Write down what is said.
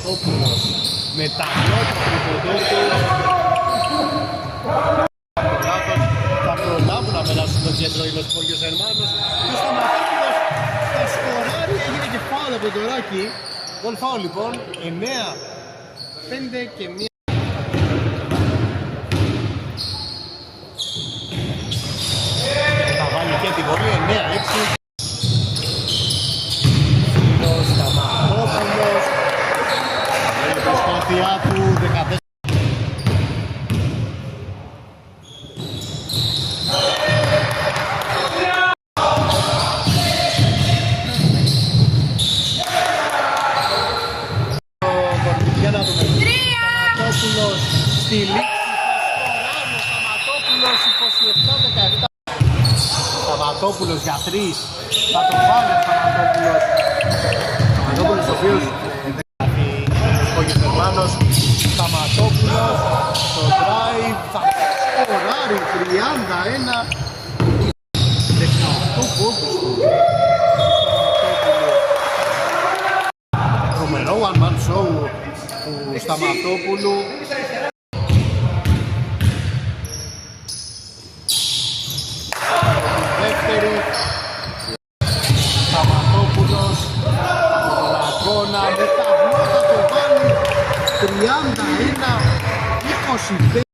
Σταματόπουλος με τα νιώτα του ποντέρ θα προλάβουν να περάσουν το κέντρο οι Los Pollos Hermanos και ο Σταματόπουλος θα σκοράρει, έγινε και φάουλ από το Ράκη. Γκολ φάουλ λοιπόν, 9-5 και 1. Θα βάλει και την βολή, 9-6. Ο Σταματόπουλος με η προσπάθειά του 14. Στη λήξη θα σκοράρει ο Σταματόπουλος 27-17. Σταματόπουλος για 3. Θα τον βάλει ο Σταματόπουλος. Σταματόπουλος ο οποίος ο Γερμανός. Σταματόπουλος στο drive θα σκοράρει 31. 18 πόντους του τρομερό one man show του Σταματόπουλου. Δεύτερη Σταματόπουλος τον αγώνα με τα βλώτα το βάλει 31-25.